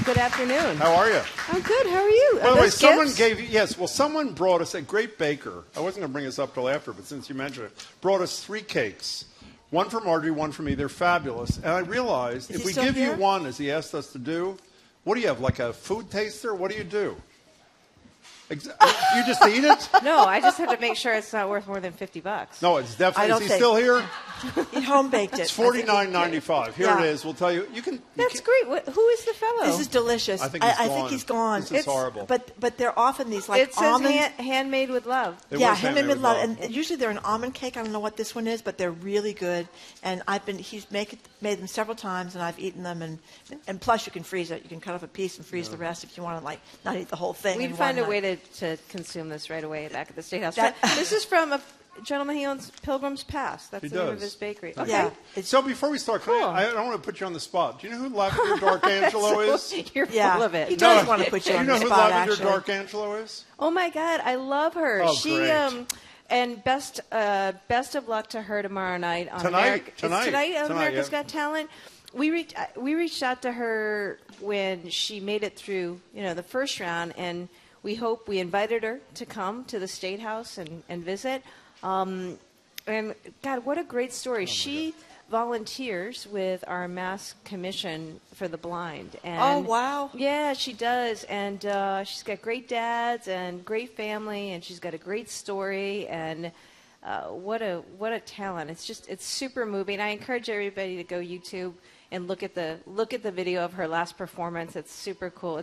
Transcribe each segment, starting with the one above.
Good afternoon. How are you? I'm good. How are you? By the way, someone brought us, a great baker, I wasn't going to bring this up till after, but since you mentioned it, brought us 3 cakes. One for Marjorie, one for me. They're fabulous. And I realized if we give you one, as he asked us to do, what do you have, like a food taster? What do you do? You just eat it? No, I just have to make sure it's not worth more than $50. No, it's definitely. Is he still here? He home baked it. It's $49.95. Here it is. We'll tell you. That's great. Who is the fellow? This is delicious. I think he's gone. This is horrible. But they're often these like it says almond. Handmade with love. Handmade with love. And usually they're an almond cake. I don't know what this one is, but they're really good. And he's made them several times, and I've eaten them. And plus, you can freeze it. You can cut off a piece and freeze the rest if you want to not eat the whole thing. We'd find a way to consume this right away back at the State House. This is from a gentleman he owns Pilgrim's Pass. That's the name of his bakery. Okay. Yeah. So before we start, I don't want to put you on the spot. Do you know who Lavender Dark Angelo is? You're full of it. He does want to put you on the spot, Do you know who Lavender Dark Angelo is? Oh, my God. I love her. Oh, she, great. And best of luck to her tomorrow night on Tonight on America's Got Talent. We reached out to her when she made it through, the first round, and we invited her to come to the State House and visit. And God, what a great story. She volunteers with our Mass Commission for the Blind. And oh, wow. Yeah, she does. And she's got great dads and great family, and she's got a great story, and what a talent. It's super moving. I encourage everybody to go YouTube and look at the video of her last performance. It's super cool.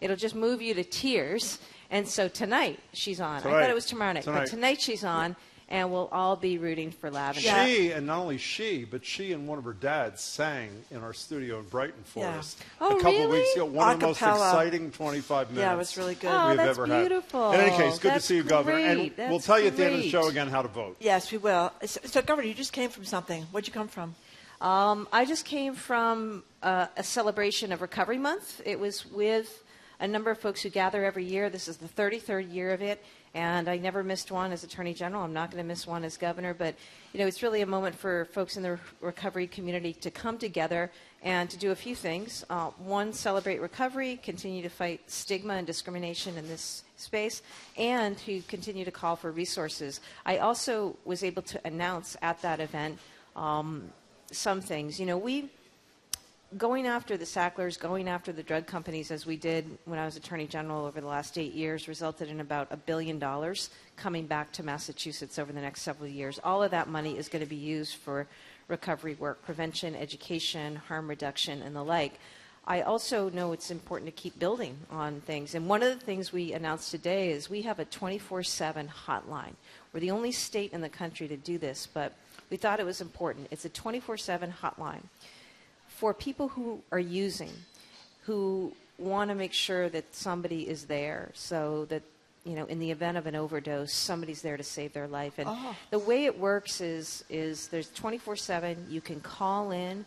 It'll just move you to tears. And so tonight she's on. I thought it was tomorrow night, but tonight she's on, and we'll all be rooting for Lavender. And not only she, but she and one of her dads sang in our studio in Brighton for us a couple of weeks ago. One of the most Acapella. exciting 25 minutes. Yeah, it was really good. Oh, we've ever beautiful. had. In any case, good to see you, Governor. Great. And we'll tell you at the end of the show again how to vote. Yes, we will. So, Governor, you just came from something. Where'd you come from? I just came from a celebration of Recovery Month. It was with a number of folks who gather every year. This is the 33rd year of it, and I never missed one as Attorney General. I'm not going to miss one as Governor, but it's really a moment for folks in the recovery community to come together and to do a few things. One, celebrate recovery, continue to fight stigma and discrimination in this space, and to continue to call for resources. I also was able to announce at that event some things. Going after the Sacklers, going after the drug companies, as we did when I was Attorney General over the last 8 years, resulted in about $1 billion coming back to Massachusetts over the next several years. All of that money is going to be used for recovery work, prevention, education, harm reduction, and the like. I also know it's important to keep building on things. And one of the things we announced today is we have a 24/7 hotline. We're the only state in the country to do this, but we thought it was important. It's a 24/7 hotline for people who are using, who want to make sure that somebody is there so that, in the event of an overdose, somebody's there to save their life. And the way it works is there's 24/7. You can call in.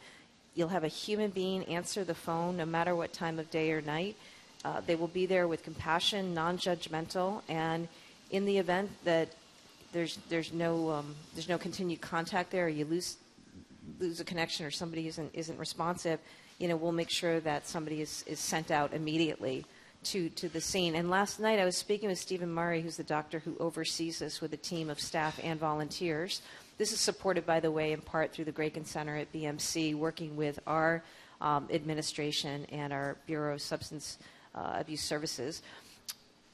You'll have a human being answer the phone no matter what time of day or night. They will be there with compassion, non-judgmental, and in the event that there's no continued contact there, or you lose a connection, or somebody isn't responsive, we'll make sure that somebody is sent out immediately to the scene. And last night I was speaking with Stephen Murray, who's the doctor who oversees this with a team of staff and volunteers. This is supported, by the way, in part through the Graken Center at BMC, working with our administration and our Bureau of Substance Abuse Services.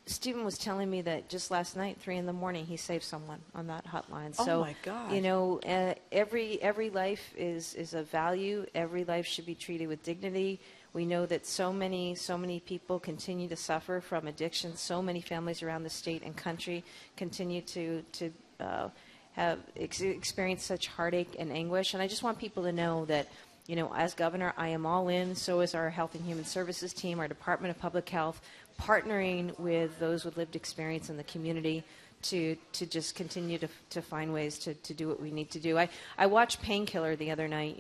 Stephen was telling me that just last night, 3 a.m, he saved someone on that hotline. So, oh my God. Every life is of value. Every life should be treated with dignity. We know that so many people continue to suffer from addiction. So many families around the state and country continue to have experienced such heartache and anguish. And I just want people to know that, as Governor, I am all in. So is our Health and Human Services team, our Department of Public Health, partnering with those with lived experience in the community to just continue to find ways to do what we need to do. I watched Painkiller the other night,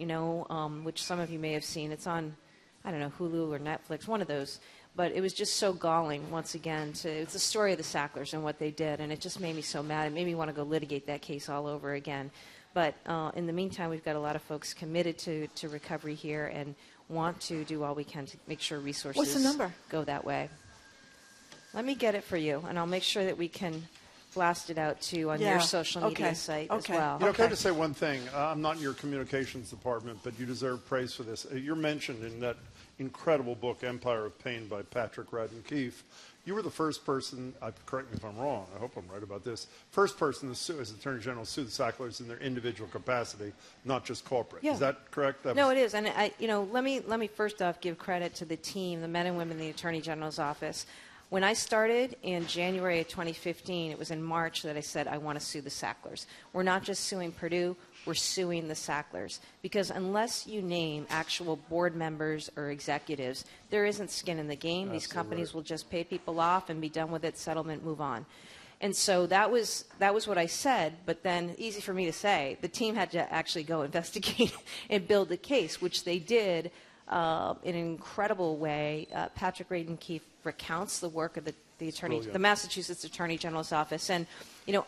which some of you may have seen. It's on, I don't know, Hulu or Netflix, one of those. But it was just so galling, once again. It's the story of the Sacklers and what they did, and it just made me so mad. It made me want to go litigate that case all over again. But in the meantime, we've got a lot of folks committed to recovery here, and want to do all we can to make sure resources What's the number? go that way. Let me get it for you, and I'll make sure that we can blast it out too on your social media site as well. You know, can I just say one thing? I'm not in your communications department, but you deserve praise for this. You're mentioned in that incredible book, Empire of Pain by Patrick Radden Keefe. You were the first person, correct me if I'm wrong, I hope I'm right about this, first person to sue, as Attorney General, sue the Sacklers in their individual capacity, not just corporate. Yeah. Is that correct? No, it is. And let me first off give credit to the team, the men and women in the Attorney General's office. When I started in January of 2015, it was in March that I said I want to sue the Sacklers. We're not just suing Purdue, we're suing the Sacklers. Because unless you name actual board members or executives, there isn't skin in the game. These companies will just pay people off and be done with it, settlement, move on. And so that was what I said, but then easy for me to say, the team had to actually go investigate and build the case, which they did in an incredible way. Patrick Radden Keefe recounts the work of the Massachusetts Attorney General's office. And,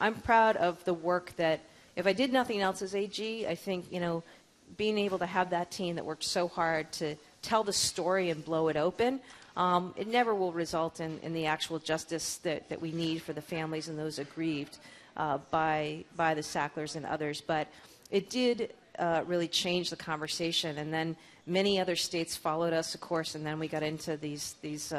I'm proud of the work that, if I did nothing else as AG, I think, being able to have that team that worked so hard to tell the story and blow it open, it never will result in the actual justice that we need for the families and those aggrieved by the Sacklers and others. But it did really change the conversation. And then many other states followed us, of course, and then we got into these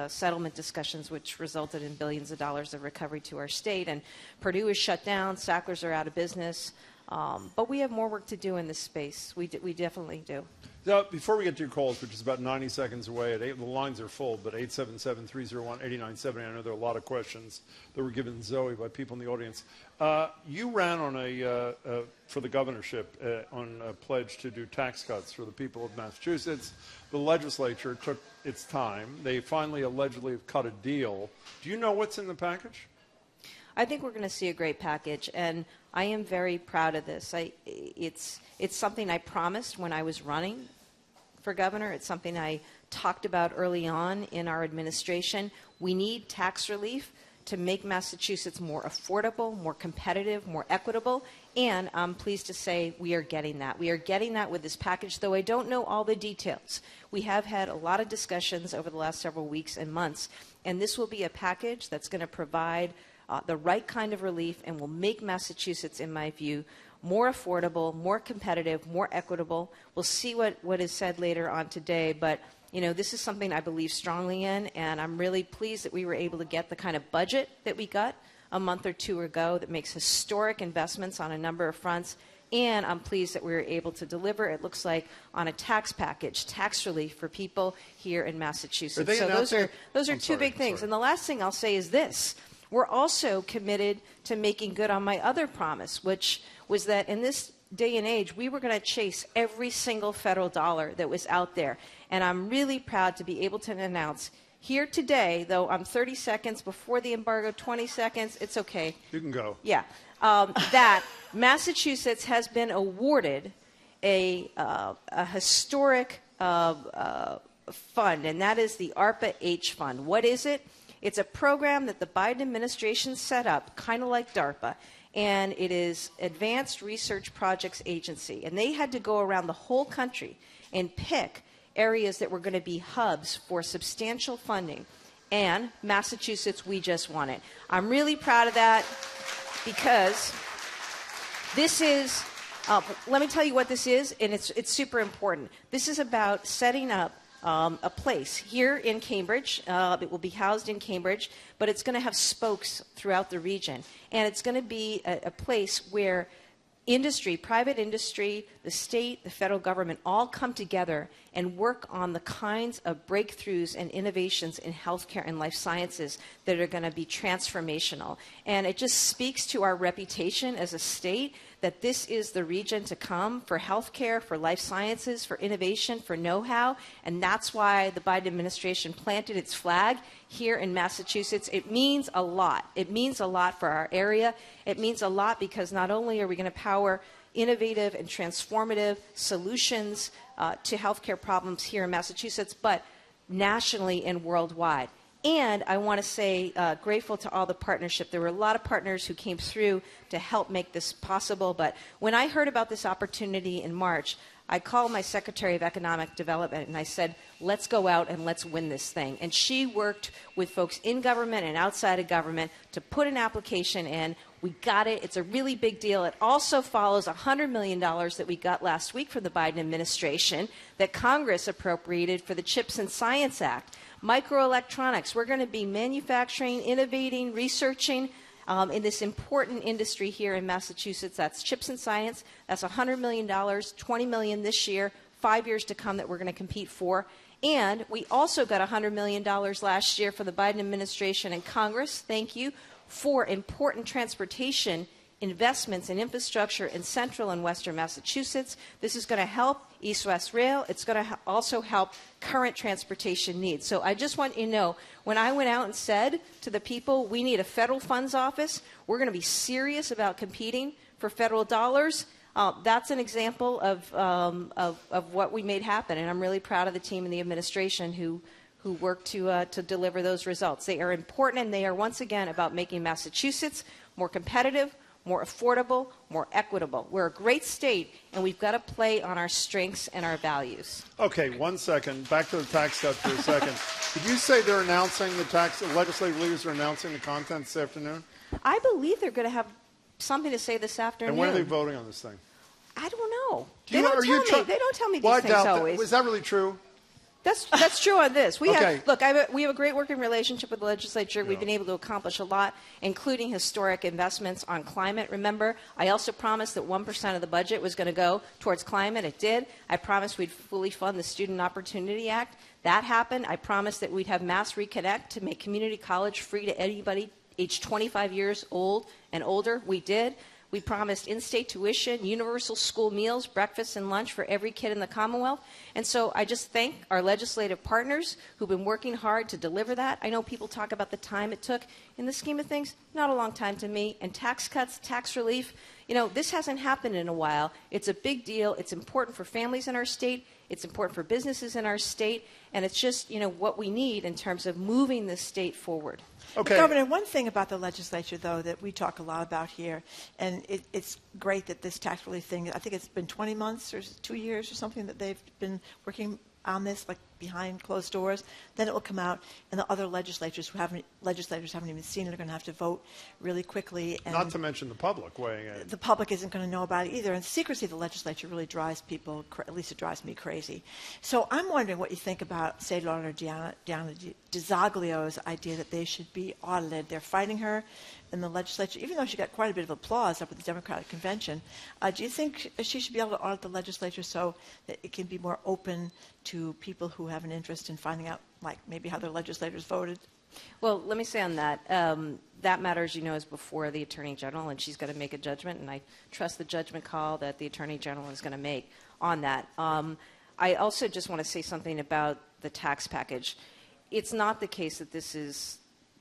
settlement discussions, which resulted in billions of dollars of recovery to our state. And Purdue is shut down. Sacklers are out of business. But we have more work to do in this space. We definitely do. Now, before we get to your calls, which is about 90 seconds away, the lines are full, but 877-301-8970. I know there are a lot of questions that were given Zoe by people in the audience. You ran on for the governorship on a pledge to do tax cuts for the people of Massachusetts. The legislature took its time. They finally allegedly have cut a deal. Do you know what's in the package? I think we're going to see a great package, and I am very proud of this. It's something I promised when I was running for governor. It's something I talked about early on in our administration. We need tax relief to make Massachusetts more affordable, more competitive, more equitable, and I'm pleased to say we are getting that. We are getting that with this package, though I don't know all the details. We have had a lot of discussions over the last several weeks and months, and this will be a package that's going to provide the right kind of relief and will make Massachusetts, in my view, more affordable, more competitive, more equitable. We'll see what is said later on today, but this is something I believe strongly in, and I'm really pleased that we were able to get the kind of budget that we got a month or two ago that makes historic investments on a number of fronts, and I'm pleased that we were able to deliver, it looks like, on a tax package, tax relief for people here in Massachusetts. So those are two big things. And the last thing I'll say is this. We're also committed to making good on my other promise, which was that in this day and age, we were going to chase every single federal dollar that was out there. And I'm really proud to be able to announce here today, though I'm 30 seconds before the embargo, 20 seconds, it's okay. You can go. Yeah. That Massachusetts has been awarded a historic fund, and that is the ARPA-H fund. What is it? It's a program that the Biden administration set up, kind of like DARPA, and it is Advanced Research Projects Agency. And they had to go around the whole country and pick areas that were going to be hubs for substantial funding. And Massachusetts, we just won it. I'm really proud of that because this is, let me tell you what this is, and it's super important. This is about setting up a place here in Cambridge. It will be housed in Cambridge, but it's going to have spokes throughout the region. And it's going to be a place where industry, private industry, the state, the federal government all come together and work on the kinds of breakthroughs and innovations in healthcare and life sciences that are going to be transformational. And it just speaks to our reputation as a state that this is the region to come for healthcare, for life sciences, for innovation, for know-how. And that's why the Biden administration planted its flag here in Massachusetts. It means a lot. It means a lot for our area. It means a lot because not only are we going to power innovative and transformative solutions to healthcare problems here in Massachusetts, but nationally and worldwide. And I want to say grateful to all the partnership. There were a lot of partners who came through to help make this possible. But when I heard about this opportunity in March, I called my Secretary of Economic Development and I said, let's go out and let's win this thing. And she worked with folks in government and outside of government to put an application in. We got it. It's a really big deal. It also follows $100 million that we got last week from the Biden administration that Congress appropriated for the Chips and Science Act. Microelectronics, we're going to be manufacturing, innovating, researching in this important industry here in Massachusetts. That's chips and science. That's $100 million, $20 million this year, 5 years to come that we're going to compete for. And we also got $100 million last year for the Biden administration and Congress, thank you, for important transportation investments in infrastructure in central and western Massachusetts. This is going to help East-West Rail. It's going to also help current transportation needs. So I just want you to know, when I went out and said to the people, we need a federal funds office, we're going to be serious about competing for federal dollars, that's an example of what we made happen. And I'm really proud of the team and the administration who worked to deliver those results. They are important, and they are, once again, about making Massachusetts more competitive, more affordable, more equitable. We're a great state, and we've got to play on our strengths and our values. Okay, 1 second. Back to the tax cut for a second. Did you say they're announcing the legislative leaders are announcing the content this afternoon? I believe they're going to have something to say this afternoon. And when are they voting on this thing? I don't know. They don't tell me well, these things always. Is that really true? That's true on this. We okay. we have a great working relationship with the legislature. Yeah. We've been able to accomplish a lot, including historic investments on climate. Remember, I also promised that 1% of the budget was going to go towards climate. It did. I promised we'd fully fund the Student Opportunity Act. That happened. I promised that we'd have Mass Reconnect to make community college free to anybody aged 25 years old and older. We did. We promised in-state tuition, universal school meals, breakfast and lunch for every kid in the Commonwealth. And so I just thank our legislative partners who've been working hard to deliver that. I know people talk about the time it took. In the scheme of things, not a long time to me. And tax cuts, tax relief, this hasn't happened in a while. It's a big deal. It's important for families in our state. It's important for businesses in our state. And it's just, what we need in terms of moving this state forward. Okay. Governor, one thing about the legislature, though, that we talk a lot about here, and it's great that this tax relief thing, I think it's been 20 months or 2 years or something that they've been working on this, like behind closed doors. Then it will come out, and the other legislators haven't even seen it are going to have to vote really quickly. And not to mention the public weighing in. The public isn't going to know about it either. And secrecy of the legislature really drives people, at least it drives me crazy. So I'm wondering what you think about State Auditor Diana DiZoglio's idea that they should be audited. They're fighting her in the legislature, even though she got quite a bit of applause up at the Democratic Convention. Do you think she should be able to audit the legislature so that it can be more open to people who have an interest in finding out, like, maybe how their legislators voted? Well, let me say on that, that matter, as you know, is before the Attorney General, and she's going to make a judgment, and I trust the judgment call that the Attorney General is going to make on that. I also just want to say something about the tax package. It's not the case that this is,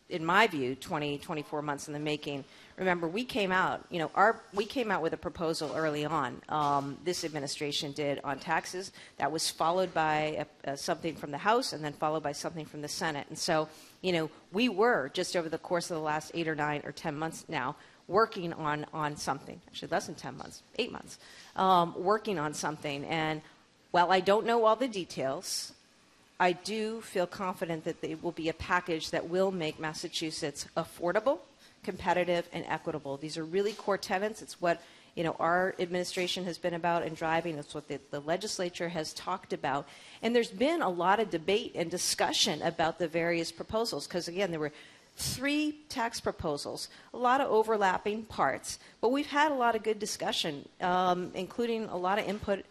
in my view, 24 months in the making. Remember, we came out with a proposal early on. This administration did on taxes. That was followed by something from the House, and then followed by something from the Senate. And so, we were just over the course of the last 8 or 9 or 10 months now working on something. Actually, less than 10 months, 8 months, working on something. And while I don't know all the details, I do feel confident that there will be a package that will make Massachusetts affordable, competitive, and equitable. These are really core tenets. It's what our administration has been about and driving. It's what the legislature has talked about. And there's been a lot of debate and discussion about the various proposals because, again, there were 3 tax proposals, a lot of overlapping parts. But we've had a lot of good discussion, including a lot of input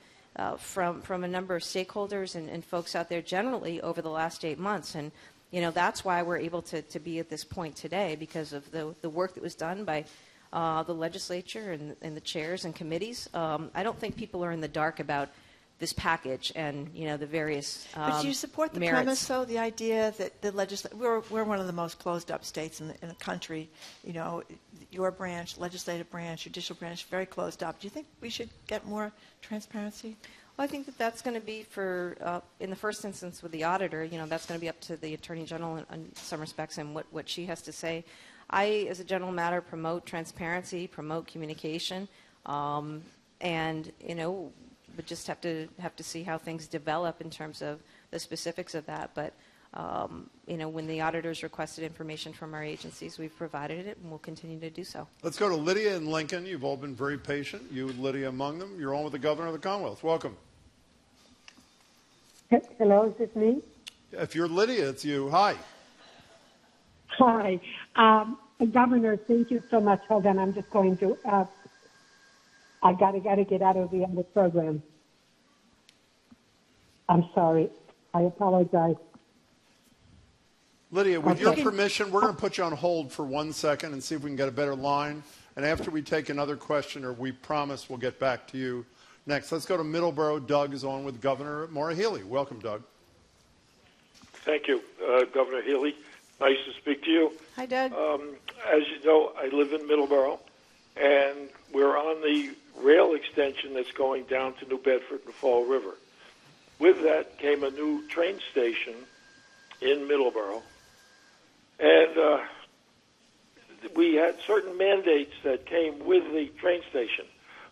from a number of stakeholders and folks out there generally over the last 8 months. And, that's why we're able to be at this point today, because of the work that was done by the legislature and the chairs and committees. I don't think people are in the dark about this package and, the various But do you support the merits. premise, though, the idea that the we're one of the most closed-up states in the country. Your branch, legislative branch, judicial branch, very closed up. Do you think we should get more transparency? Well, I think that's going to be in the first instance with the auditor, that's going to be up to the Attorney General in some respects and what she has to say. I, as a general matter, promote transparency, promote communication, and, but just have to see how things develop in terms of the specifics of that. But when the auditors requested information from our agencies, we've provided it, and we'll continue to do so. Let's go to Lydia in Lincoln. You've all been very patient. You, Lydia, among them. You're on with the Governor of the Commonwealth. Welcome. Hello, is this me? If you're Lydia, it's you. Hi. Hi. Governor, thank you so much. Hold on, I'm just going to, I gotta get out of the other program. I'm sorry. I apologize. Lydia, with your permission, we're going to put you on hold for 1 second and see if we can get a better line. And after we take another question, or we promise we'll get back to you next. Let's go to Middleborough. Doug is on with Governor Maura Healey. Welcome, Doug. Thank you, Governor Healey. Nice to speak to you. Hi, Doug. As you know, I live in Middleborough, and we're on the rail extension that's going down to New Bedford and Fall River. With that came a new train station in Middleborough, and we had certain mandates that came with the train station.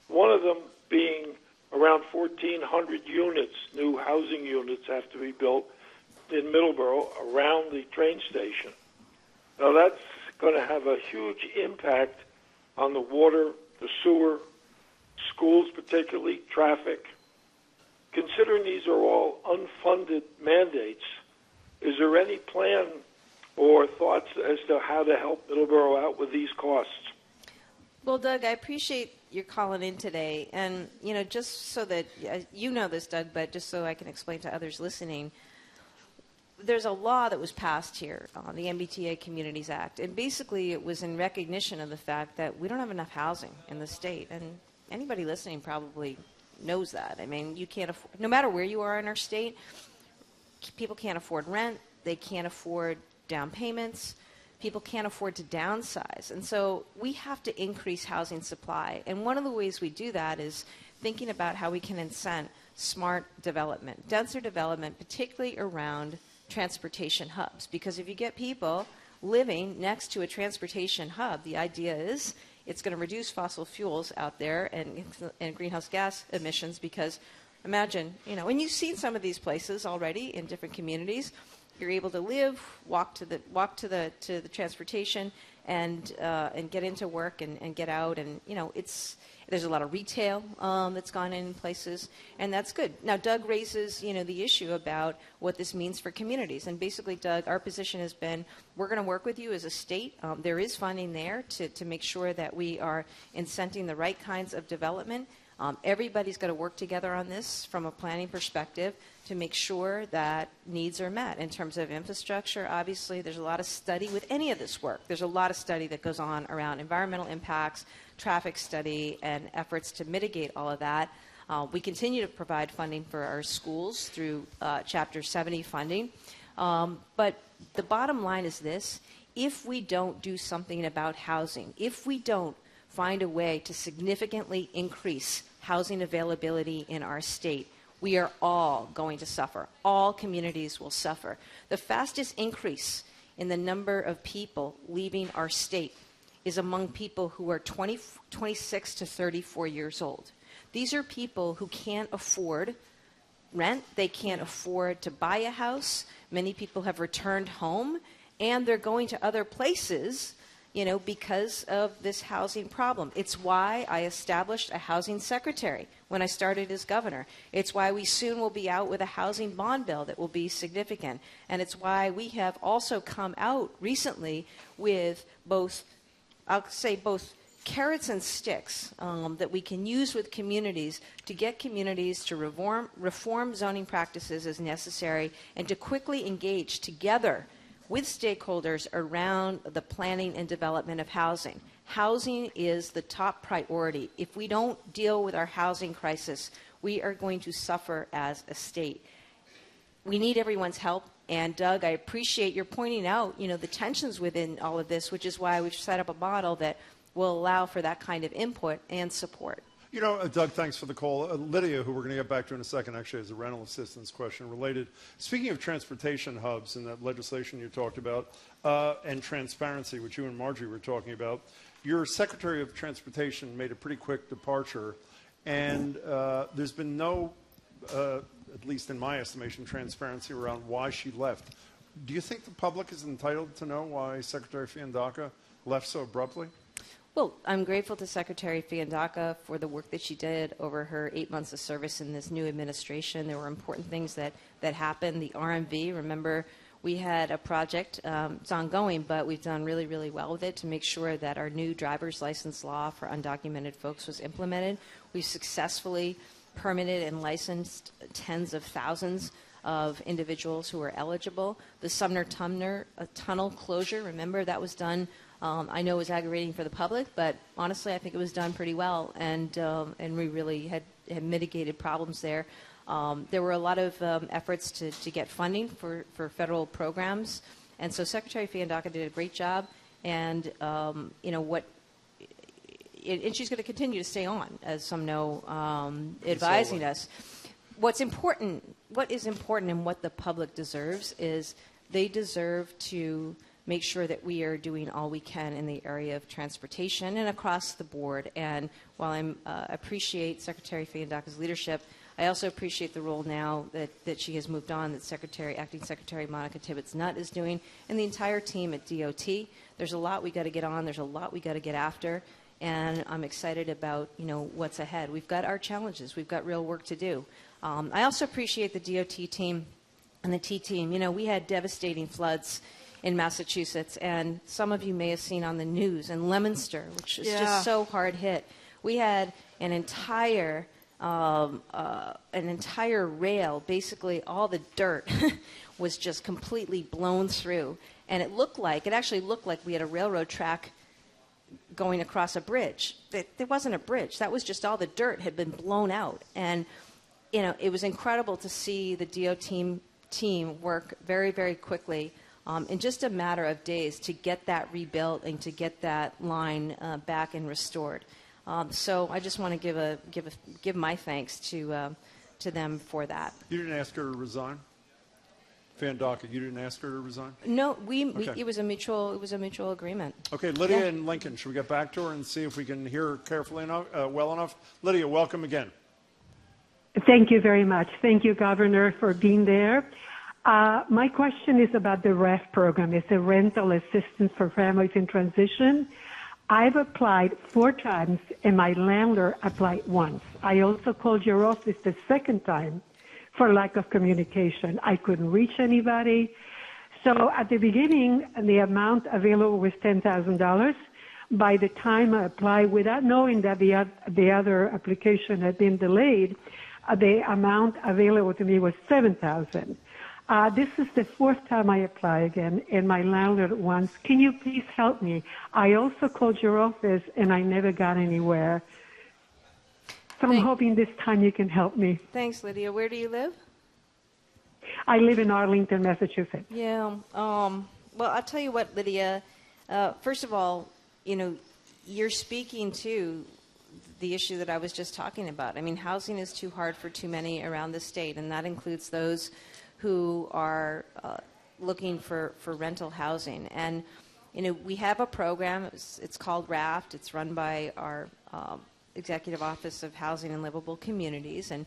One of them being around 1,400 units, new housing units have to be built in Middleborough around the train station. Now that's going to have a huge impact on the water, the sewer, schools particularly, traffic. Considering these are all unfunded mandates, is there any plan or thoughts as to how to help Middleborough out with these costs? Well, Doug, I appreciate your calling in today. And, just so that you know this, Doug, but just so I can explain to others listening, there's a law that was passed here, the MBTA Communities Act. And basically it was in recognition of the fact that we don't have enough housing in the state. And anybody listening probably knows that. I mean, you can't afford, no matter where you are in our state, people can't afford rent. They can't afford down payments. People can't afford to downsize. And so we have to increase housing supply. And one of the ways we do that is thinking about how we can incent smart development, denser development, particularly around transportation hubs. Because if you get people living next to a transportation hub, the idea is it's going to reduce fossil fuels out there and greenhouse gas emissions. Because imagine, and you've seen some of these places already in different communities. You're able to live, walk to the transportation, and get into work and get out, and there's a lot of retail that's gone in places, and that's good. Now, Doug raises the issue about what this means for communities, and basically, Doug, our position has been we're going to work with you as a state. There is funding there to make sure that we are incenting the right kinds of development. Everybody's got to work together on this from a planning perspective to make sure that needs are met. In terms of infrastructure, obviously, there's a lot of study with any of this work. There's a lot of study that goes on around environmental impacts, traffic study, and efforts to mitigate all of that. We continue to provide funding for our schools through Chapter 70 funding. But the bottom line is this. If we don't do something about housing, if we don't find a way to significantly increase housing availability in our state, we are all going to suffer. All communities will suffer. The fastest increase in the number of people leaving our state is among people who are 26 to 34 years old. These are people who can't afford rent. They can't afford to buy a house. Many people have returned home, and they're going to other places because of this housing problem. It's why I established a housing secretary when I started as governor. It's why we soon will be out with a housing bond bill that will be significant. And it's why we have also come out recently with both carrots and sticks that we can use with communities to get communities to reform zoning practices as necessary and to quickly engage together with stakeholders around the planning and development of housing. Housing is the top priority. If we don't deal with our housing crisis, we are going to suffer as a state. We need everyone's help. And Doug, I appreciate your pointing out, the tensions within all of this, which is why we've set up a model that will allow for that kind of input and support. Doug, thanks for the call. Lydia, who we're going to get back to in a second, actually has a rental assistance question related. Speaking of transportation hubs and that legislation you talked about, and transparency, which you and Marjorie were talking about, your Secretary of Transportation made a pretty quick departure And there's been no, at least in my estimation, transparency around why she left. Do you think the public is entitled to know why Secretary Fiandaca left so abruptly? Well, I'm grateful to Secretary Fiandaca for the work that she did over her 8 months of service in this new administration. There were important things that happened. The RMV, remember, we had a project, it's ongoing, but we've done really, really well with it to make sure that our new driver's license law for undocumented folks was implemented. We've successfully permitted and licensed tens of thousands of individuals who are eligible. The Sumner-Tumner tunnel closure, remember, that was done, I know it was aggravating for the public, but honestly I think it was done pretty well, and we really had mitigated problems there. There were a lot of efforts to get funding for federal programs, and so Secretary Fiandaca did a great job, and and she's going to continue to stay on, as some know, advising us. What is important and what the public deserves is they deserve to make sure that we are doing all we can in the area of transportation and across the board. And while I appreciate Secretary Fiandaca's leadership, I also appreciate the role now that she has moved on, that Acting Secretary Monica Tibbetts-Nutt is doing, and the entire team at DOT. There's a lot we got to get on. There's a lot we got to get after. And I'm excited about, what's ahead. We've got our challenges. We've got real work to do. I also appreciate the DOT team and the T team. We had devastating floods in Massachusetts, and some of you may have seen on the news in Leominster, which is just so hard hit. We had an entire rail, basically all the dirt was just completely blown through, and it actually looked like we had a railroad track going across a bridge. There wasn't a bridge. That was just all the dirt had been blown out. And, it was incredible to see the DOT team work very, very quickly in just a matter of days to get that rebuilt and to get that line back and restored. So I just want to give my thanks to them for that. You didn't ask her to resign? Fiandaca, you didn't ask her to resign? No, it was a mutual agreement. Okay, Lydia in Lincoln, should we get back to her and see if we can hear her carefully enough, well enough? Lydia, welcome again. Thank you very much. Thank you, Governor, for being there. My question is about the REF program. It's a rental assistance for families in transition. I've applied 4 times, and my landlord applied once. I also called your office the second time for lack of communication. I couldn't reach anybody. So at the beginning, the amount available was $10,000. By the time I applied, without knowing that the other application had been delayed, the amount available to me was $7,000. This is the 4th time I apply again, and my landlord wants, can you please help me? I also called your office, and I never got anywhere. So I'm hoping this time you can help me. Thanks, Lydia. Where do you live? I live in Arlington, Massachusetts. Yeah. Well, I'll tell you what, Lydia. First of all, you're speaking to the issue that I was just talking about. I mean, housing is too hard for too many around the state, and that includes those who are looking for rental housing. And, we have a program. It's called RAFT. It's run by our Executive Office of Housing and Livable Communities. And,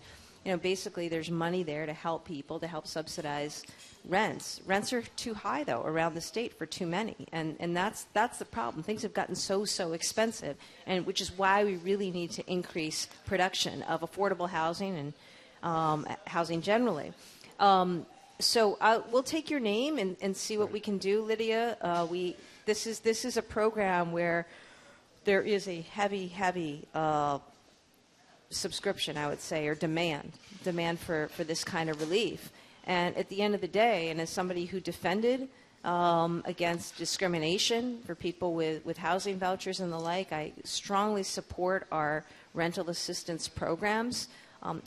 basically there's money there to help people, to help subsidize rents. Rents are too high, though, around the state for too many. And that's the problem. Things have gotten so expensive, and which is why we really need to increase production of affordable housing and housing generally. So we'll take your name and see what we can do, Lydia. This is a program where there is a heavy subscription, I would say, or demand for this kind of relief. And at the end of the day, and as somebody who defended against discrimination for people with housing vouchers and the like, I strongly support our rental assistance programs.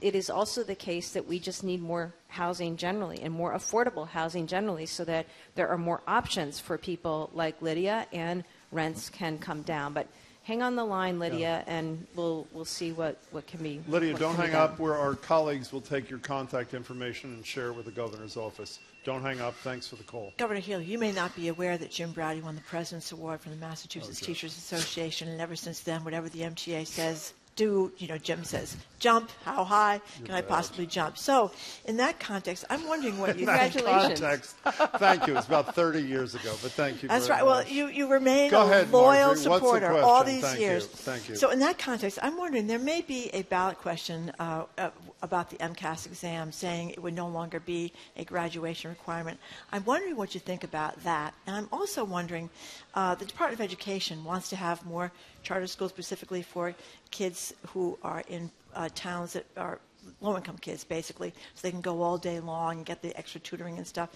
It is also the case that we just need more housing generally and more affordable housing generally so that there are more options for people like Lydia and rents can come down. But hang on the line, Lydia, and we'll see what can be. Lydia, don't hang up. Where our colleagues will take your contact information and share it with the governor's office. Don't hang up. Thanks for the call. Governor Healey, you may not be aware that Jim Browdy won the President's Award from the Massachusetts Teachers Association, and ever since then, whatever the MTA says Jim says, jump, how high can I possibly jump? So in that context, I'm wondering what you think. Congratulations. Thank you. It's about 30 years ago, but thank you. That's very right. Well, much. you remain Go a ahead, loyal Marjorie. What's the supporter question? all these Thank years. you. Thank you. So in that context, I'm wondering, there may be a ballot question about the MCAS exam saying it would no longer be a graduation requirement. I'm wondering what you think about that. And I'm also wondering, the Department of Education wants to have more charter schools specifically for kids who are in towns that are low-income kids, basically, so they can go all day long and get the extra tutoring and stuff.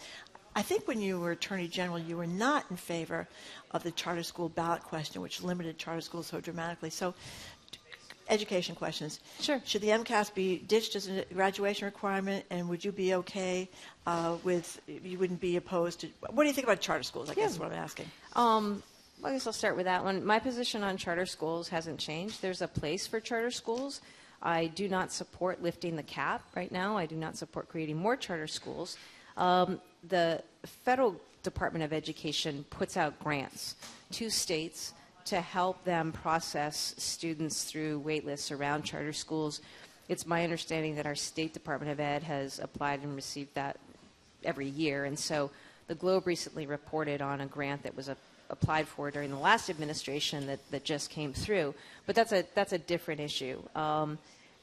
I think when you were Attorney General, you were not in favor of the charter school ballot question, which limited charter schools so dramatically. So, education questions. Sure. Should the MCAS be ditched as a graduation requirement, and would you be okay you wouldn't be opposed to, what do you think about charter schools, I guess is what I'm asking. I guess I'll start with that one. My position on charter schools hasn't changed. There's a place for charter schools. I do not support lifting the cap right now. I do not support creating more charter schools. The federal Department of Education puts out grants to states to help them process students through wait lists around charter schools. It's my understanding that our State Department of Ed has applied and received that every year. And so the Globe recently reported on a grant that was applied for during the last administration that just came through. But that's a different issue.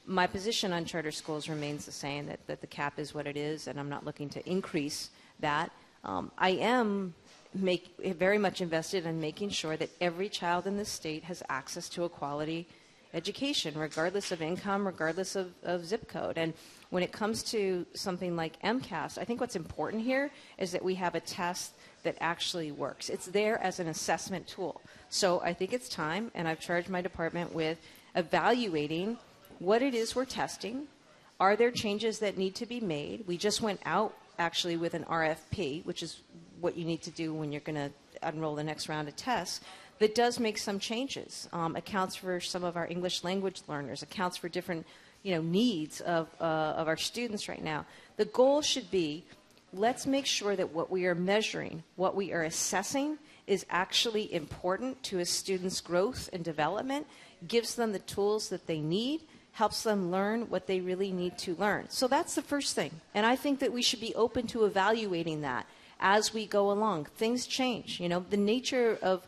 My position on charter schools remains the same, that the cap is what it is, and I'm not looking to increase that. I am very much invested in making sure that every child in this state has access to a quality education, regardless of income, regardless of zip code. And when it comes to something like MCAS, I think what's important here is that we have a test that actually works. It's there as an assessment tool. So I think it's time, and I've charged my department with evaluating what it is we're testing. Are there changes that need to be made? We just went out actually with an RFP, which is what you need to do when you're going to enroll the next round of tests, that does make some changes. Accounts for some of our English language learners, accounts for different needs of our students right now. The goal should be, let's make sure that what we are measuring, what we are assessing, is actually important to a student's growth and development, gives them the tools that they need, helps them learn what they really need to learn. So that's the first thing. And I think that we should be open to evaluating that as we go along. Things change. The nature of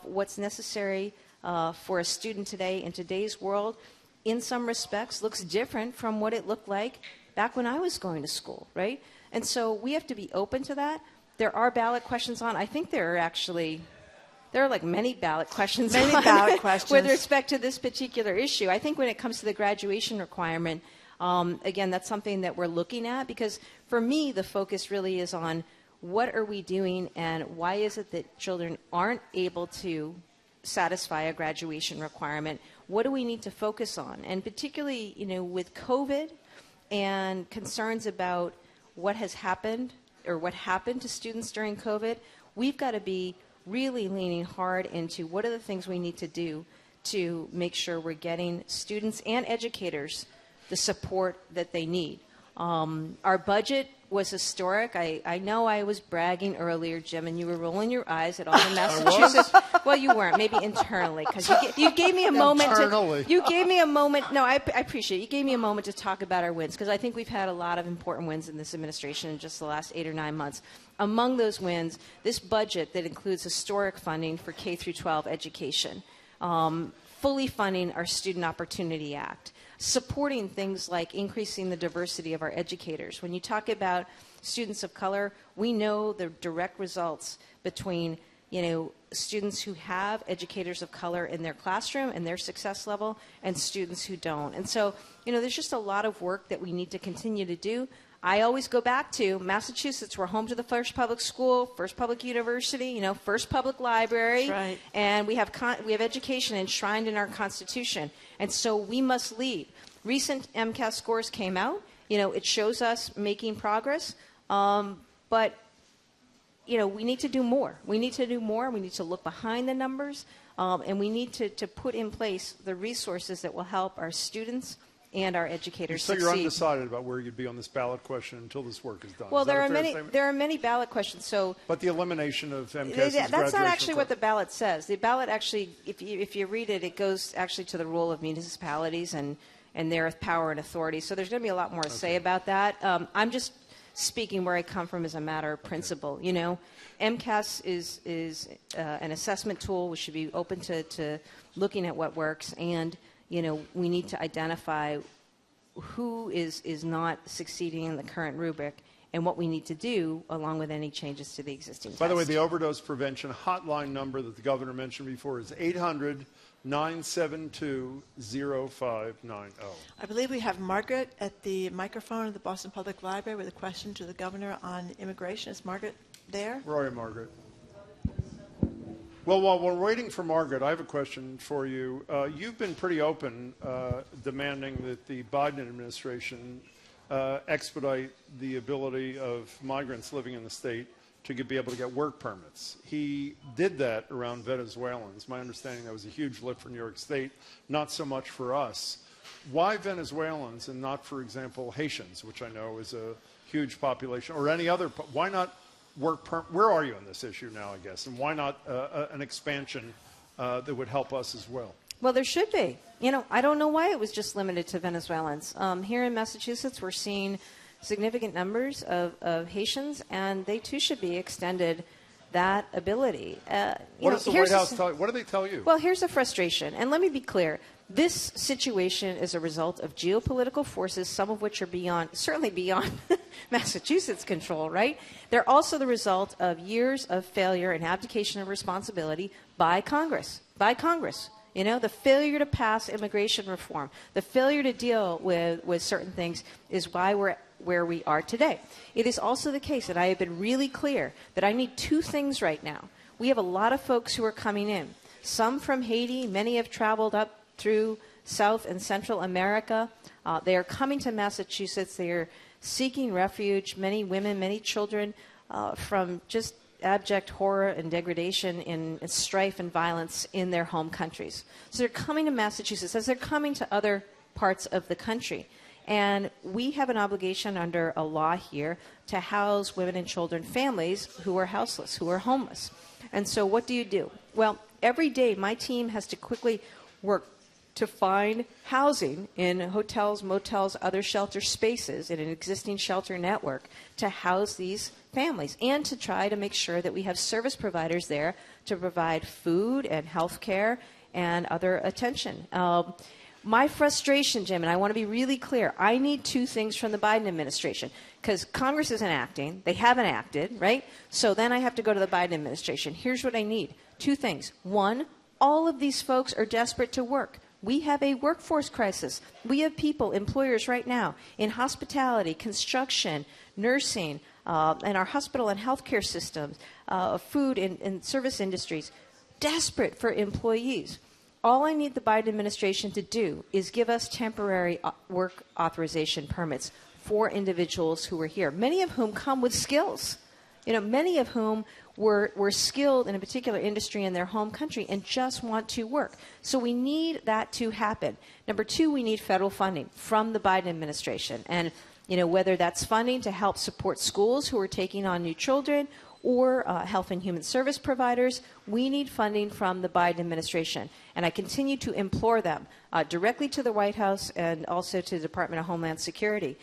what's necessary for a student today in today's world, in some respects, looks different from what it looked like back when I was going to school, right? And so we have to be open to that. There are ballot questions on. I think there are like many ballot questions with respect to this particular issue. I think when it comes to the graduation requirement, again, that's something that we're looking at, because for me, the focus really is on what are we doing and why is it that children aren't able to satisfy a graduation requirement? What do we need to focus on? And particularly, with COVID and concerns about what has happened or what happened to students during COVID, we've got to be really leaning hard into what are the things we need to do to make sure we're getting students and educators the support that they need. Our budget was historic. I know I was bragging earlier, Jim, and you were rolling your eyes at all the Massachusetts. Well, you weren't. Maybe internally, because you gave me a moment. You gave me a moment. No, I appreciate it. You gave me a moment to talk about our wins, because I think we've had a lot of important wins in this administration in just the last 8 or 9 months. Among those wins, this budget that includes historic funding for K through 12 education, fully funding our Student Opportunity Act, supporting things like increasing the diversity of our educators. When you talk about students of color, we know the direct results between students who have educators of color in their classroom and their success level and students who don't. And so, there's just a lot of work that we need to continue to do. I always go back to Massachusetts. We're home to the first public school, first public university, first public library. That's right. And we have education enshrined in our Constitution. And so we must lead. Recent MCAS scores came out. It shows us making progress. But we need to do more. We need to do more. We need to look behind the numbers. And we need to put in place the resources that will help our students and our educators So succeed. you're undecided about where you'd be on this ballot question until this work is done. Well, Is that there a are fair many. statement? There are many ballot questions. So, But the elimination of MCAS that's not actually what the ballot says. The ballot actually, if you read it, it goes actually to the role of municipalities and their power and authority. So there's going to be a lot more to say about that. I'm just speaking where I come from as a matter of principle. You know, MCAS is an assessment tool. We should be open to looking at what works, and you know, we need to identify who is not succeeding in the current rubric and what we need to do along with any changes to the existing By the way, test. the overdose prevention hotline number that the governor mentioned before is 800-972-0590. I believe we have Margaret at the microphone at the Boston Public Library with a question to the governor on immigration. Is Margaret there? Where are you, Margaret? Well, while we're waiting for Margaret, I have a question for you. You've been pretty open demanding that the Biden administration expedite the ability of migrants living in the state to be able to get work permits. He did that around Venezuelans. My understanding that was a huge lift for New York State, not so much for us. Why Venezuelans and not, for example, Haitians, which I know is a huge population, or any other? Why not work permit? Where are you on this issue now, I guess? And why not an expansion that would help us as well? Well, there should be. You know, I don't know why it was just limited to Venezuelans. Here in Massachusetts, we're seeing significant numbers of Haitians, and they too should be extended that ability. What does the White House tell you? What do they tell you? Well, here's a frustration, and let me be clear. This situation is a result of geopolitical forces, some of which are certainly beyond Massachusetts' control, right? They're also the result of years of failure and abdication of responsibility by Congress. You know, the failure to pass immigration reform, the failure to deal with certain things is why we're where we are today. It is also the case that I have been really clear that I need two things right now. We have a lot of folks who are coming in, some from Haiti. Many have traveled up through South and Central America. They are coming to Massachusetts. They are seeking refuge, many women, many children, from just abject horror and degradation and strife and violence in their home countries. So they're coming to Massachusetts as they're coming to other parts of the country. And we have an obligation under a law here to house women and children, families who are houseless, who are homeless. And so what do? Well, every day my team has to quickly work to find housing in hotels, motels, other shelter spaces in an existing shelter network to house these families and to try to make sure that we have service providers there to provide food and health care and other attention. My frustration, Jim, and I want to be really clear, I need two things from the Biden administration because Congress isn't acting. They haven't acted, right? So then I have to go to the Biden administration. Here's what I need. Two things. One, all of these folks are desperate to work. We have a workforce crisis. We have people, employers right now, in hospitality, construction, nursing, and our hospital and healthcare systems, food and service industries, desperate for employees. All I need the Biden administration to do is give us temporary work authorization permits for individuals who are here, many of whom come with skills. You know, many of whom were skilled in a particular industry in their home country and just want to work. So we need that to happen. Number two, we need federal funding from the Biden administration. And, you know, whether that's funding to help support schools who are taking on new children or health and human service providers, we need funding from the Biden administration. And I continue to implore them directly to the White House and also to the Department of Homeland Security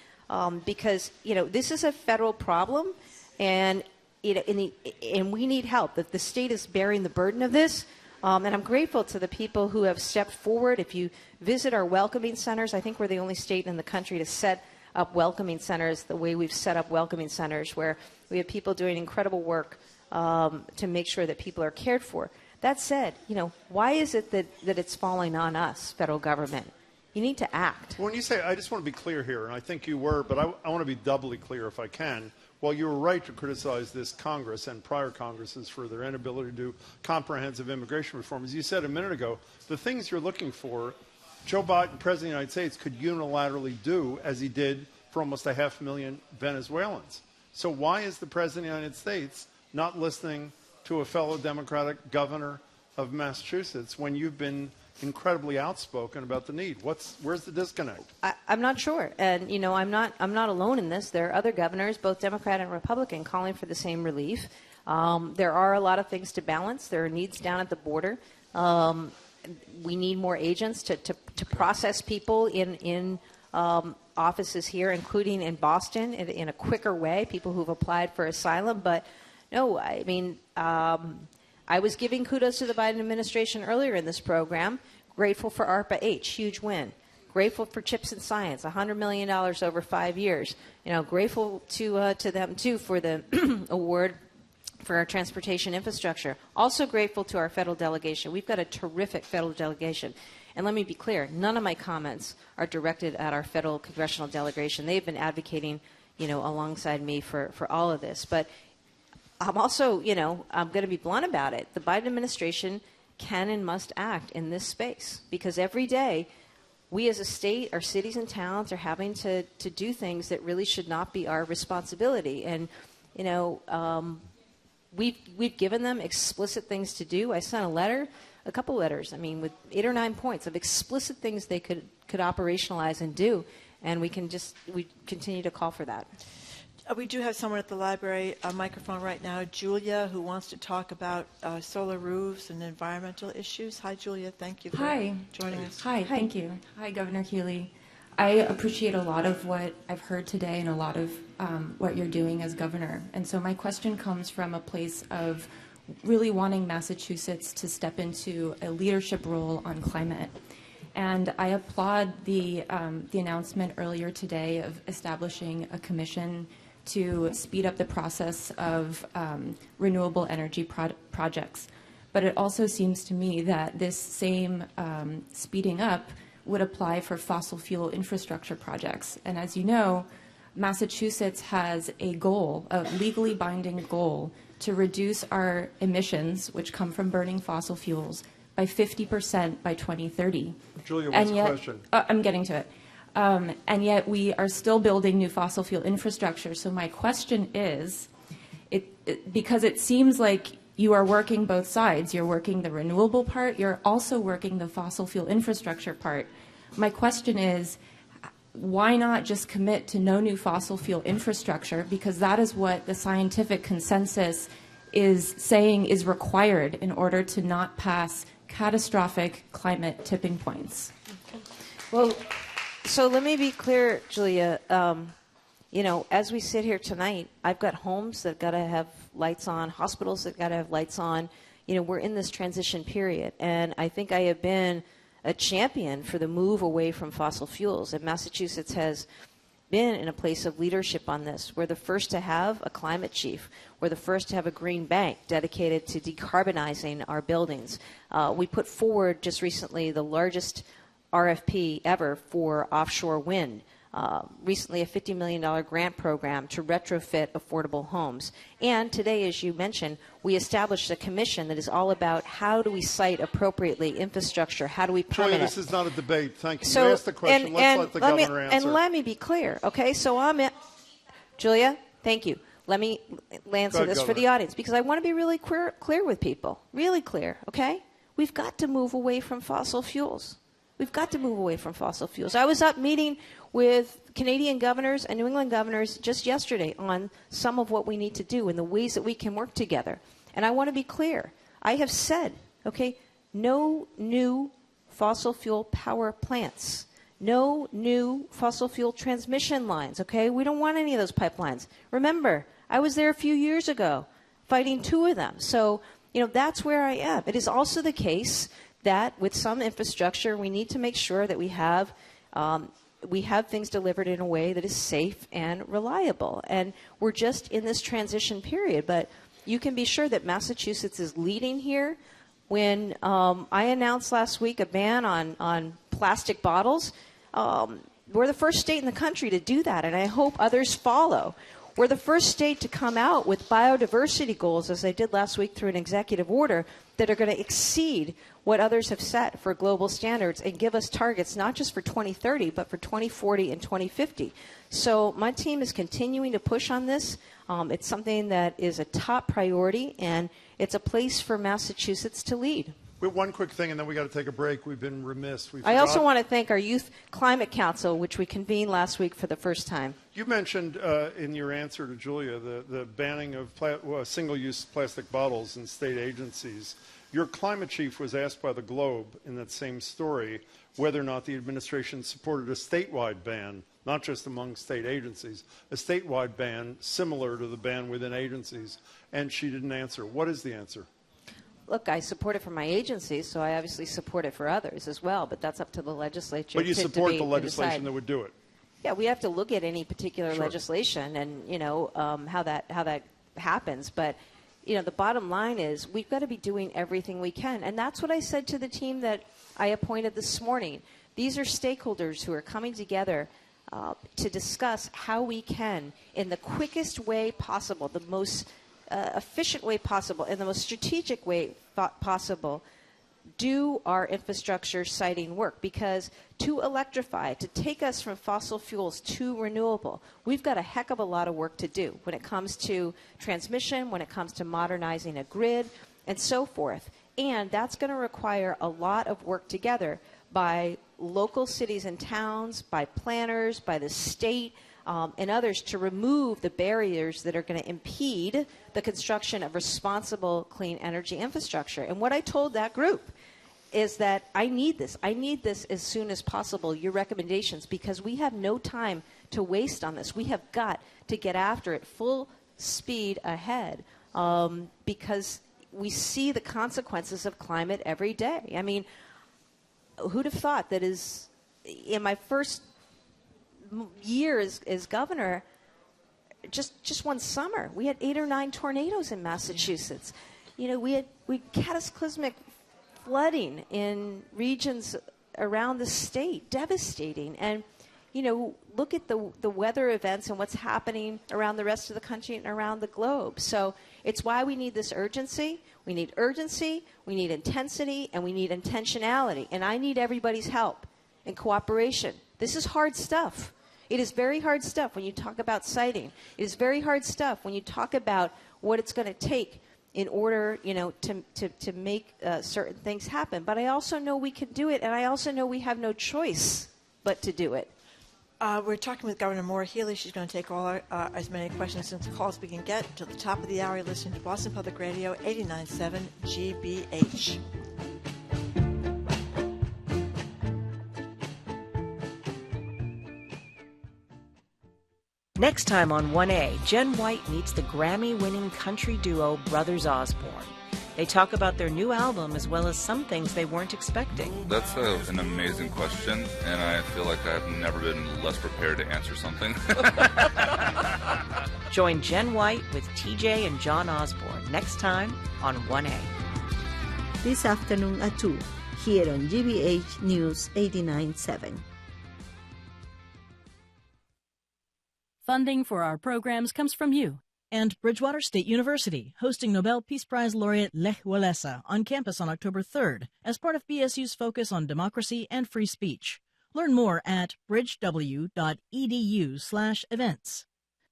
because, you know, this is a federal problem and we need help. The state is bearing the burden of this. And I'm grateful to the people who have stepped forward. If you visit our welcoming centers, I think we're the only state in the country to set up welcoming centers the way we've set up welcoming centers, where we have people doing incredible work to make sure that people are cared for. That said, you know, why is it that it's falling on us, federal government? You need to act. When you say, I just want to be clear here, and I think you were, but I want to be doubly clear if I can. While you were right to criticize this Congress and prior Congresses for their inability to do comprehensive immigration reform, as you said a minute ago, the things you're looking for, Joe Biden, President of the United States, could unilaterally do as he did for almost 500,000 Venezuelans. So why is the President of the United States not listening to a fellow Democratic governor of Massachusetts when you've been incredibly outspoken about the need. Where's the disconnect? I'm not sure, and I'm not alone in this. There are other governors, both Democrat and Republican, calling for the same relief. There are a lot of things to balance. There are needs down at the border. We need more agents to process people in offices here, including in Boston, in a quicker way, people who've applied for asylum. But no, I mean, I was giving kudos to the Biden administration earlier in this program. Grateful for ARPA-H, huge win. Grateful for CHIPS and Science, $100 million over 5 years. Grateful to them, too, for the award for our transportation infrastructure. Also grateful to our federal delegation. We've got a terrific federal delegation. And let me be clear, none of my comments are directed at our federal congressional delegation. They've been advocating, alongside me for all of this. But I'm also, I'm going to be blunt about it. The Biden administration can and must act in this space because every day we as a state, our cities and towns are having to do things that really should not be our responsibility. And, we've given them explicit things to do. I sent a couple letters, with 8 or 9 points of explicit things they could operationalize and do. And we continue to call for that. We do have someone at the library, a microphone right now, Julia, who wants to talk about solar roofs and environmental issues. Hi, Julia. Thank you for joining us. Hi, thank you. Hi, Governor Healey. I appreciate a lot of what I've heard today and a lot of what you're doing as governor. And so my question comes from a place of really wanting Massachusetts to step into a leadership role on climate. And I applaud the announcement earlier today of establishing a commission to speed up the process of renewable energy projects. But it also seems to me that this same speeding up would apply for fossil fuel infrastructure projects. And as you know, Massachusetts has a goal, a legally binding goal, to reduce our emissions, which come from burning fossil fuels, by 50% by 2030. Julia, what's the question? I'm getting to it. And yet we are still building new fossil fuel infrastructure. So my question is, because it seems like you are working both sides. You're working the renewable part. You're also working the fossil fuel infrastructure part. My question is, why not just commit to no new fossil fuel infrastructure? Because that is what the scientific consensus is saying is required in order to not pass catastrophic climate tipping points. Well, so let me be clear, Julia. As we sit here tonight, I've got homes that got to have lights on, hospitals that got to have lights on. We're in this transition period, and I think I have been a champion for the move away from fossil fuels. And Massachusetts has been in a place of leadership on this. We're the first to have a climate chief. We're the first to have a green bank dedicated to decarbonizing our buildings. We put forward just recently the largest RFP ever for offshore wind. Recently a $50 million grant program to retrofit affordable homes. And today, as you mentioned, we established a commission that is all about how do we site appropriately infrastructure, how do we permit Julia, this is not a debate. Thank you. So, you asked the question. Let's let the governor answer. And let me be clear, okay? So Julia, thank you. Let me answer this for the audience because I want to be really clear with people, really clear, okay? We've got to move away from fossil fuels. We've got to move away from fossil fuels. I was up meeting with Canadian governors and New England governors just yesterday on some of what we need to do and the ways that we can work together. And I want to be clear. I have said, okay, no new fossil fuel power plants, no new fossil fuel transmission lines, okay? We don't want any of those pipelines. Remember, I was there a few years ago fighting 2 of them. So, that's where I am. It is also the case that with some infrastructure, we need to make sure that we have things delivered in a way that is safe and reliable. And we're just in this transition period. But you can be sure that Massachusetts is leading here. When I announced last week a ban on plastic bottles, we're the first state in the country to do that, and I hope others follow. We're the first state to come out with biodiversity goals, as I did last week through an executive order, that are going to exceed what others have set for global standards and give us targets not just for 2030, but for 2040 and 2050. So my team is continuing to push on this. It's something that is a top priority, and it's a place for Massachusetts to lead. One quick thing, and then we got to take a break. We've been remiss. I also want to thank our Youth Climate Council, which we convened last week for the first time. You mentioned in your answer to Julia the banning of single-use plastic bottles in state agencies. Your climate chief was asked by the Globe in that same story whether or not the administration supported a statewide ban, not just among state agencies, a statewide ban similar to the ban within agencies, and she didn't answer. What is the answer? Look, I support it for my agencies, so I obviously support it for others as well, but that's up to the legislature. But you to support debate the and legislation decide. that would do it? Yeah, we have to look at any particular Sure. legislation and, how that happens. But, the bottom line is we've got to be doing everything we can. And that's what I said to the team that I appointed this morning. These are stakeholders who are coming together to discuss how we can, in the quickest way possible, the most efficient way possible, in the most strategic way possible, do our infrastructure siting work. Because to electrify, to take us from fossil fuels to renewable, we've got a heck of a lot of work to do when it comes to transmission, when it comes to modernizing a grid, and so forth. And that's going to require a lot of work together by local cities and towns, by planners, by the state, and others to remove the barriers that are going to impede the construction of responsible clean energy infrastructure. And what I told that group is that I need this. I need this as soon as possible, your recommendations, because we have no time to waste on this. We have got to get after it full speed ahead because we see the consequences of climate every day. I mean, who'd have thought that in my first year as governor, just one summer, we had 8 or 9 tornadoes in Massachusetts. We had cataclysmic flooding in regions around the state, devastating. And, look at the weather events and what's happening around the rest of the country and around the globe. So it's why we need this urgency. We need urgency, we need intensity, and we need intentionality. And I need everybody's help and cooperation. This is hard stuff. It is very hard stuff when you talk about siting. It is very hard stuff when you talk about what it's going to take in order, to make certain things happen. But I also know we can do it, and I also know we have no choice but to do it. We're talking with Governor Maura Healey. She's going to take all as many questions and calls as we can get. Till the top of the hour, you're listening to Boston Public Radio, 89.7 GBH. Next time on 1A, Jen White meets the Grammy-winning country duo Brothers Osborne. They talk about their new album as well as some things they weren't expecting. That's an amazing question, and I feel like I've never been less prepared to answer something. Join Jen White with TJ and John Osborne next time on 1A. This afternoon at 2, here on GBH News 89.7. Funding for our programs comes from you. And Bridgewater State University, hosting Nobel Peace Prize laureate Lech Walesa on campus on October 3rd as part of BSU's focus on democracy and free speech. Learn more at bridgew.edu/events.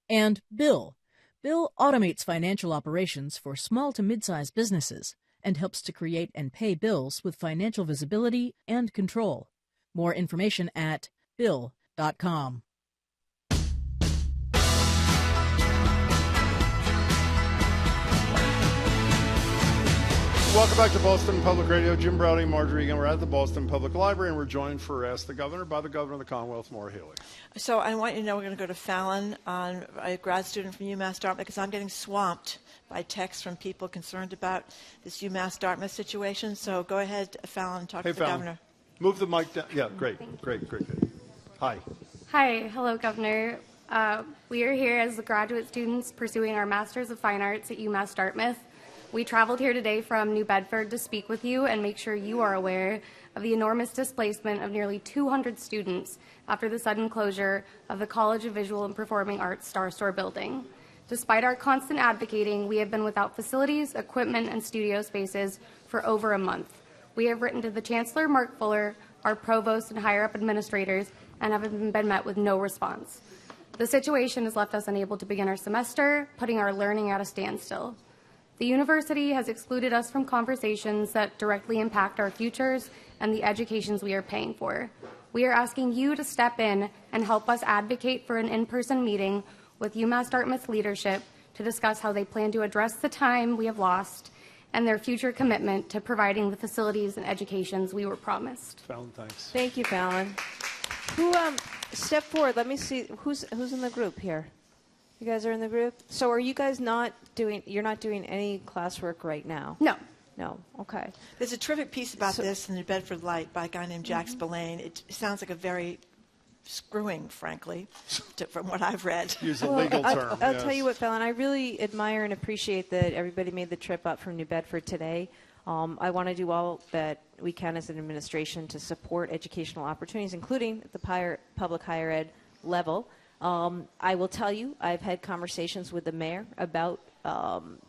And Bill. Bill automates financial operations for small to mid-sized businesses and helps to create and pay bills with financial visibility and control. More information at bill.com. Welcome back to Boston Public Radio. Jim Browning, Marjorie again. We're at the Boston Public Library, and we're joined for Ask the Governor by the Governor of the Commonwealth, Maura Healey. So I want you to know we're going to go to Fallon, a grad student from UMass Dartmouth, because I'm getting swamped by texts from people concerned about this UMass Dartmouth situation. So go ahead, Fallon, and talk to the Fallon. governor. Move the mic down. Yeah, great. Hi. Hi. Hello, Governor. We are here as the graduate students pursuing our Masters of Fine Arts at UMass Dartmouth. We traveled here today from New Bedford to speak with you and make sure you are aware of the enormous displacement of nearly 200 students after the sudden closure of the College of Visual and Performing Arts Star Store building. Despite our constant advocating, we have been without facilities, equipment, and studio spaces for over a month. We have written to the Chancellor, Mark Fuller, our provost, and higher-up administrators, and have been met with no response. The situation has left us unable to begin our semester, putting our learning at a standstill. The university has excluded us from conversations that directly impact our futures and the educations we are paying for. We are asking you to step in and help us advocate for an in-person meeting with UMass Dartmouth leadership to discuss how they plan to address the time we have lost and their future commitment to providing the facilities and educations we were promised. Fallon, thanks. Thank you, Fallon. Who step forward? Let me see who's in the group here. You guys are in the group. So are you guys you're not doing any classwork right now? No. No. Okay. There's a terrific piece about this in the New Bedford Light by a guy named Jack Spillane. It sounds like a very screwing, frankly, from what I've read. Use a legal term. I'll tell you what, Fallon, I really admire and appreciate that everybody made the trip up from New Bedford today. I want to do all that we can as an administration to support educational opportunities, including at the public higher ed level. I will tell you, I've had conversations with the mayor about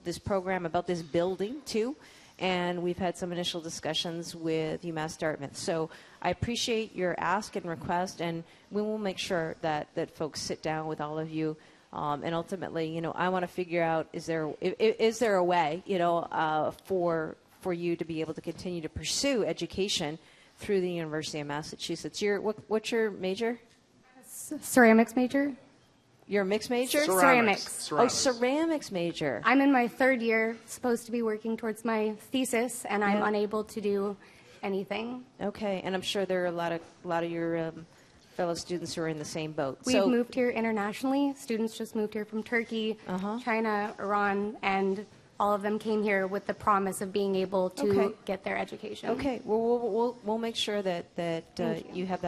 this program, about this building, too. And we've had some initial discussions with UMass Dartmouth. So I appreciate your ask and request, and we will make sure that folks sit down with all of you. And ultimately, I want to figure out, is there a way, for you to be able to continue to pursue education through the University of Massachusetts. What's your major? Ceramics major. You're a mixed major? Ceramics. Oh, ceramics major. I'm in my third year, supposed to be working towards my thesis, and I'm unable to do anything. Okay, and I'm sure there are a lot of your fellow students who are in the same boat. We've moved here internationally. Students just moved here from Turkey, China, Iran, and all of them came here with the promise of being able to get their education. Okay, well, we'll make sure that you have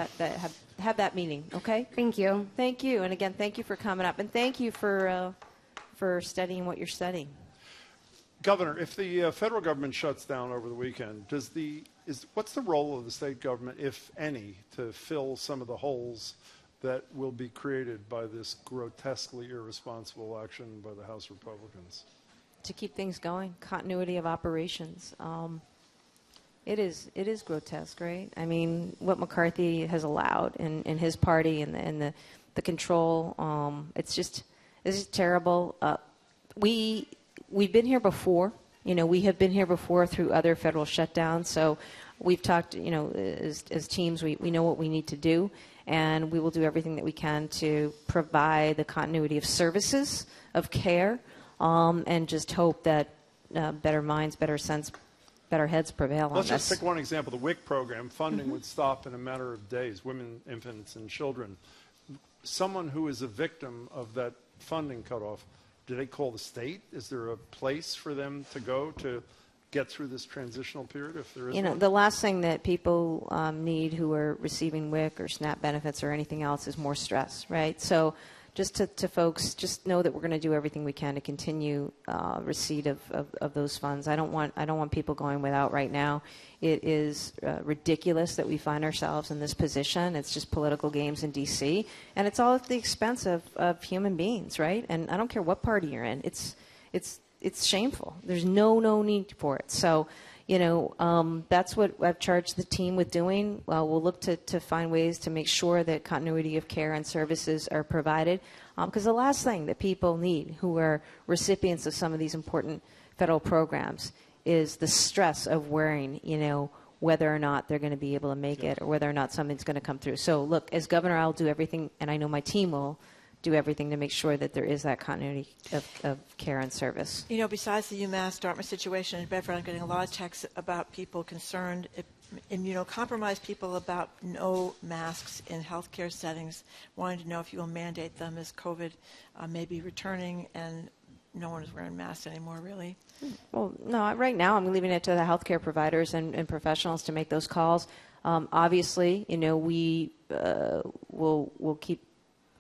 have that meeting. Okay. Thank you. Thank you, and again, thank you for coming up, and thank you for studying what you're studying. Governor, if the federal government shuts down over the weekend, what's the role of the state government, if any, to fill some of the holes that will be created by this grotesquely irresponsible action by the House Republicans? To keep things going, continuity of operations. It is grotesque, right? I mean, what McCarthy has allowed in his party and the control, it's just terrible. We've been here before. We have been here before through other federal shutdowns. So we've talked, as teams, we know what we need to do, and we will do everything that we can to provide the continuity of services, of care, and just hope that better minds, better heads prevail on this. Let's just pick one example. The WIC program, funding would stop in a matter of days, women, infants, and children. Someone who is a victim of that funding cutoff, do they call the state? Is there a place for them to go to get through this transitional period, if there is one? The last thing that people need who are receiving WIC or SNAP benefits or anything else is more stress, right? So just to folks, just know that we're going to do everything we can to continue receipt of those funds. I don't want people going without right now. It is ridiculous that we find ourselves in this position. It's just political games in D.C., and it's all at the expense of human beings, right? And I don't care what party you're in. It's shameful. There's no need for it. So, that's what I've charged the team with doing. We'll look to find ways to make sure that continuity of care and services are provided. Because the last thing that people need who are recipients of some of these important federal programs is the stress of worrying, whether or not they're going to be able to make it or whether or not something's going to come through. So, look, as governor, I'll do everything, and I know my team will do everything to make sure that there is that continuity of care and service. Besides the UMass Dartmouth situation in Bedford, I'm getting a lot of texts about people concerned, immunocompromised people about no masks in healthcare settings, wanting to know if you will mandate them as COVID may be returning, and no one is wearing masks anymore, really. Well, no, right now I'm leaving it to the healthcare providers and professionals to make those calls. Obviously, we will keep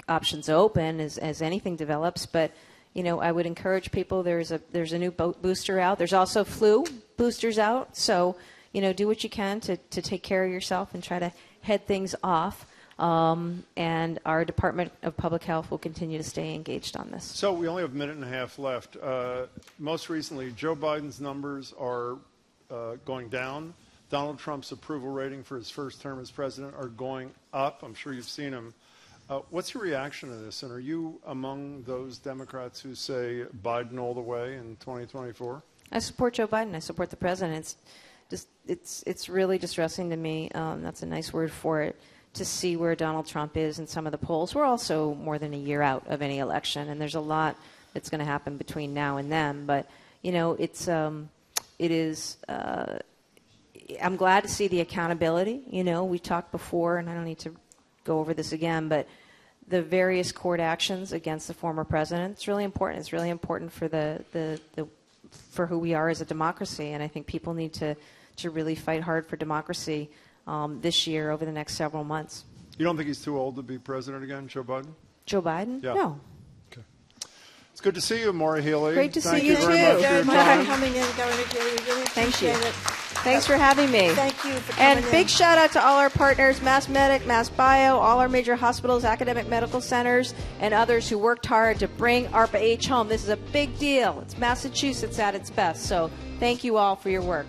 options open as anything develops, but I would encourage people. There's a new booster out. There's also flu boosters out. So do what you can to take care of yourself and try to head things off. And our Department of Public Health will continue to stay engaged on this. So we only have a minute and a half left. Most recently, Joe Biden's numbers are going down. Donald Trump's approval rating for his first term as president are going up. I'm sure you've seen them. What's your reaction to this? And are you among those Democrats who say Biden all the way in 2024? I support Joe Biden. I support the president. It's really distressing to me. That's a nice word for it, to see where Donald Trump is in some of the polls. We're also more than a year out of any election, and there's a lot that's going to happen between now and then. But it is. I'm glad to see the accountability. We talked before, and I don't need to go over this again, but the various court actions against the former president, it's really important. It's really important for for who we are as a democracy, and I think people need to really fight hard for democracy this year over the next several months. You don't think he's too old to be president again, Joe Biden? Joe Biden? Yeah. No. Okay. It's good to see you, Maura Healey. Great to Thank see you very too. much for your time. Coming in, Governor Healey. We really appreciate it. Thanks for having me. Thank you for coming And big shout out to all our partners, Mass Medic, Mass Bio, all our major hospitals, academic medical centers, and others who worked hard to bring ARPA-H home. This is a big deal. It's Massachusetts at its best. So thank you all for your work.